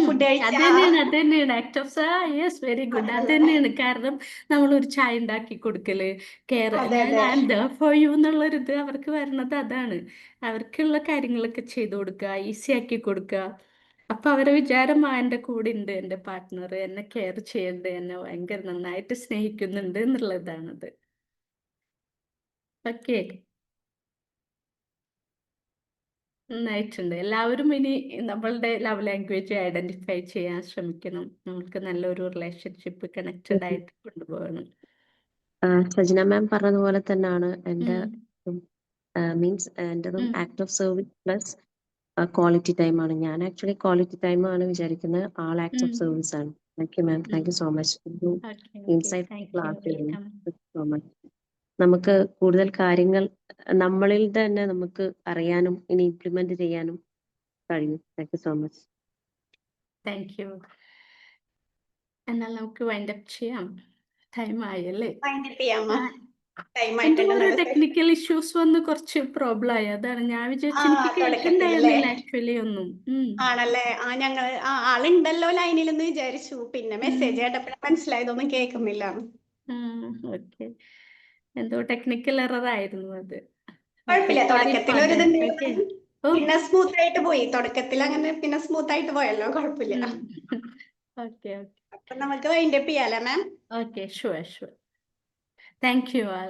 ഫുഡ് അതന്നെയാണ് act of yes, very good. അതന്നെയാണ്. കാരണം നമ്മൾ ഒരു ചായ ഉണ്ടാക്കി കൊടുക്കല്, കെയർ, ഫോർ യു എന്നുള്ളൊരിത് അവർക്ക് വരണത് അതാണ്. അവർക്കുള്ള കാര്യങ്ങളൊക്കെ ചെയ്തു കൊടുക്കുക, ഈസി ആക്കി കൊടുക്കുക. അപ്പൊ അവരെ വിചാരം എന്റെ കൂടെ ഉണ്ട്, എന്റെ പാർട്ട്ണർ എന്നെ കെയർ ചെയ്യുന്നുണ്ട്, എന്നെ ഭയങ്കര നന്നായിട്ട് സ്നേഹിക്കുന്നുണ്ട് എന്നുള്ളതാണത്. ഓക്കെ, നന്നായിട്ടുണ്ട്. എല്ലാവരും ഇനി നമ്മളുടെ ലവ് ലാംഗ്വേജ് ഐഡന്റിഫൈ ചെയ്യാൻ ശ്രമിക്കണം. നമുക്ക് നല്ലൊരു റിലേഷൻഷിപ്പ് കണക്റ്റഡ് ആയിട്ട് കൊണ്ടുപോകണം. സജന മാം പറഞ്ഞതുപോലെ തന്നെയാണ് എൻ്റെ മീൻസ് എൻ്റെതും act of service plus quality time ആണ്. ഞാൻ ആക്ച്വലി ക്വാളിറ്റി ടൈം ആണ് വിചാരിക്കുന്നത്, ആൾ ആക്ട് ഓഫ് സർവീസ് ആണ്. Thank you ma'am, thank you so much. Insight class so much. നമുക്ക് കൂടുതൽ കാര്യങ്ങൾ നമ്മളിൽ തന്നെ നമുക്ക് അറിയാനും ഇനി ഇംപ്ലിമെന്റ് ചെയ്യാനും കഴിയും. Thank you so much. Thank you. എന്നാൽ നമുക്ക് വൈൻഡ് അപ്പ് ചെയ്യാം. ടൈം ആയല്ലേ? ടെക്നിക്കൽ ഇഷ്യൂസ് വന്ന് കുറച്ച് പ്രോബ്ലം ആയി. അതാണ് ഞാൻ വിചാരിച്ചു, എനിക്ക് കേൾക്കണ്ടായിരുന്നില്ല ആക്ച്വലി ഒന്നും. ആണല്ലേ? ഞങ്ങള് ആളുണ്ടല്ലോ ലൈനിലെന്ന് വിചാരിച്ചു. പിന്നെ മെസ്സേജ് കേട്ടപ്പോഴാണ് മനസ്സിലായതൊന്നും കേൾക്കുന്നില്ല. ഓക്കെ, എന്തോ ടെക്നിക്കൽ എറർ ആയിരുന്നു അത്. കുഴപ്പമില്ല, തുടക്കത്തിൽ ഒരു പിന്നെ സ്മൂത്ത് ആയിട്ട് പോയി. തുടക്കത്തിൽ അങ്ങനെ പിന്നെ സ്മൂത്ത് ആയിട്ട് പോയല്ലോ, കുഴപ്പമില്ല. ഓക്കെ, അപ്പൊ നമുക്ക് വൈൻഡ് അപ്പ് ചെയ്യാലേ ma'am? Okay, sure. Thank you all.